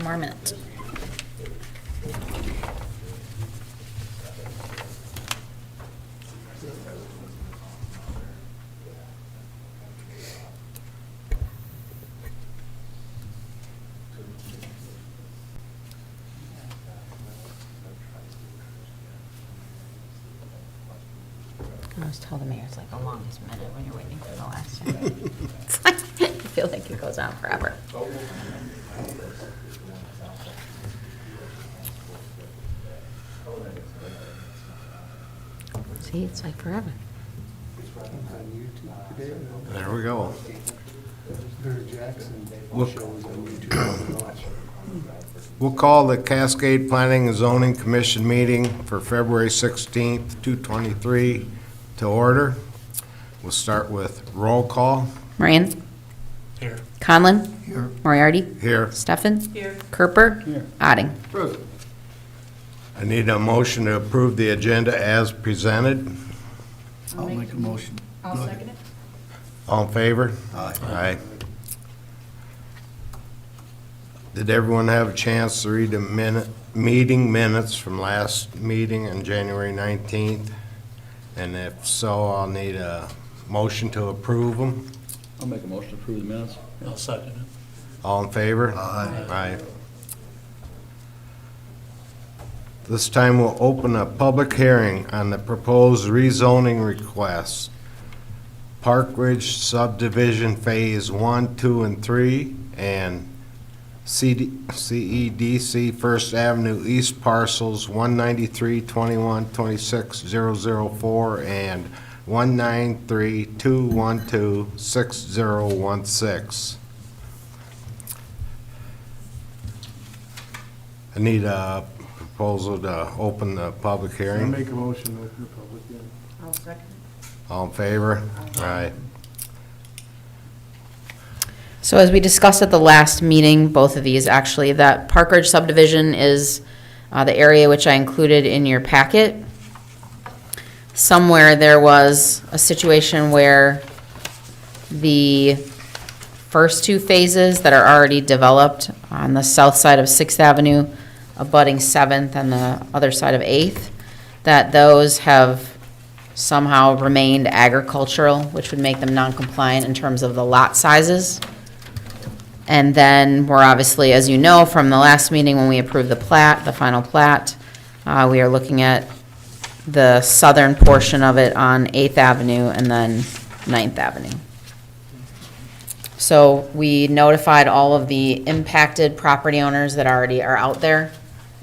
more minutes. I always tell the mayor it's like the longest minute when you're waiting for the last one. It's like, I feel like it goes on forever. See, it's like forever. There we go. We'll call the Cascade Planning and Zoning Commission meeting for February 16th, 2023 to order. We'll start with roll call. Moran? Here. Conlon? Here. Moriarty? Here. Steffen? Here. Kerper? Here. Adding. I need a motion to approve the agenda as presented. I'll make a motion. I'll second it. All in favor? Aye. Aye. Did everyone have a chance to read the meeting minutes from last meeting on January 19th? And if so, I'll need a motion to approve them. I'll make a motion to approve the minutes. I'll second it. All in favor? Aye. Aye. This time we'll open a public hearing on the proposed rezoning request. Park Ridge subdivision phase 1, 2, and 3, and CEDC First Avenue East parcels 193, 21, 26, 004, and 193, 212, 6016. I need a proposal to open the public I hearing. make a motion to open the public hearing. I'll second it. All in favor? Aye. So as we discussed at the last meeting, both of these actually, that Park Ridge subdivision is the area which I included in your packet. Somewhere there was a situation where the first two phases that are already developed on the south side of 6th Avenue, abutting 7th and the other side of 8th, that those have somehow remained agricultural, which would make them non-compliant in terms of the lot sizes. And then we're obviously, as you know, from the last meeting when we approved the plat, the final plat, we are looking at the southern portion of it on 8th Avenue and then 9th Avenue. So we notified all of the impacted property owners that already are out there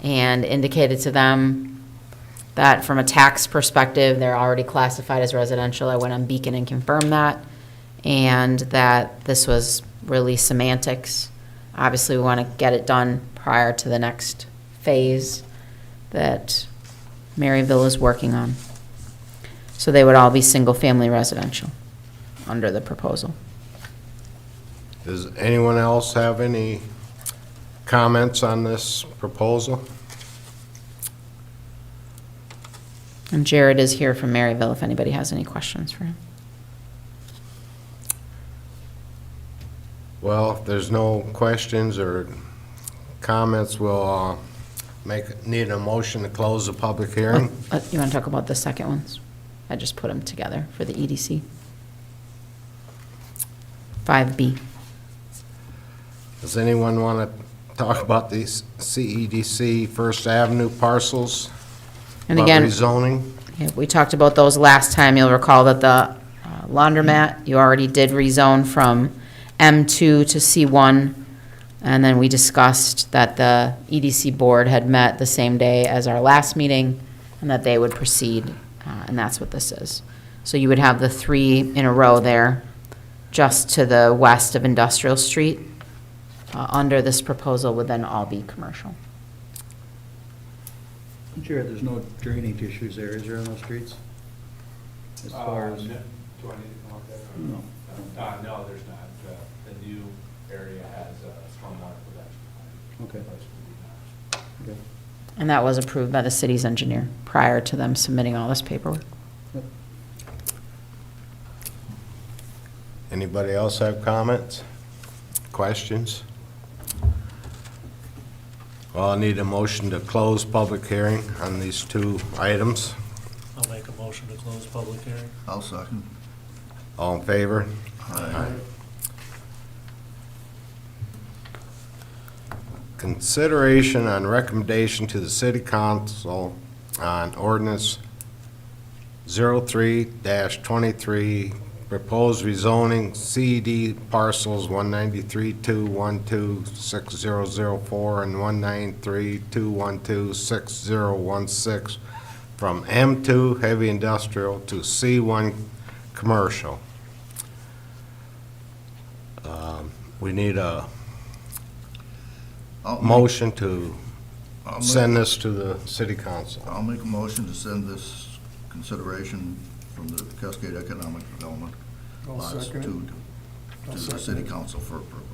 and indicated to them that from a tax perspective, they're already classified as residential. I went on Beacon and confirmed that, and that this was really semantics. Obviously, we want to get it done prior to the next phase that Maryville is working on. So they would all be single-family residential under the proposal. Does anyone else have any comments on this proposal? And Jared is here from Maryville if anybody has any questions for him. Well, if there's no questions or comments, we'll need a motion to close the public hearing. You want to talk about the second ones? I just put them together for the EDC. 5B. Does anyone want to talk about these CEDC First Avenue parcels? And About again, rezoning? yeah, we talked about those last time. You'll recall that the laundromat, you already did rezone from M2 to C1. And then we discussed that the EDC board had met the same day as our last meeting and that they would proceed, and that's what this is. So you would have the 3 in a row there, just to the west of Industrial Street. Under this proposal would then all be commercial. Jared, there's no drainage issues there, is there, on those streets? As far as, Do I need to come out there? no. No, there's not. The new area has a stormwater prevention plan. Okay. Okay. And that was approved by the city's engineer prior to them submitting all this paperwork. Yep. Anybody else have comments? Questions? Well, I need a motion to close public hearing on these two items. I'll make a motion to close public hearing. I'll second. All in favor? Aye. Consideration on recommendation to the city council on ordinance 03-23, proposed rezoning CD parcels 193-212-6004 and 193-212-6016 from M2 heavy industrial to C1 commercial. We need a motion to send this to the city council. I'll make a motion to send this consideration from the Cascade Economic Development I'll lots second it. to I'll the second city it. council for approval.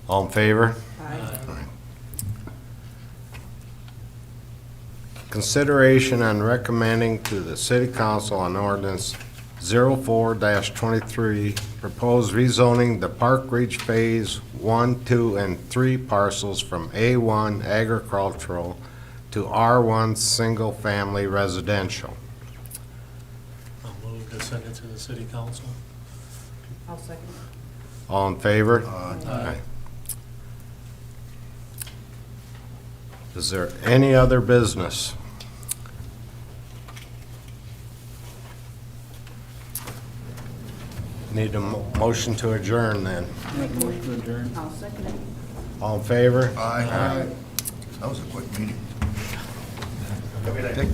All in favor? Aye. Consideration on recommending to the city council on ordinance 04-23, proposed rezoning the Park Ridge Phase 1, 2, and 3 parcels from A1 agricultural to R1 single-family residential. I'll move to send it to the city council. I'll second. All in favor? Aye. Is there any other business? Need a motion to adjourn then. Make a motion to adjourn. I'll second it. All in favor? Aye. That was a quick meeting. Take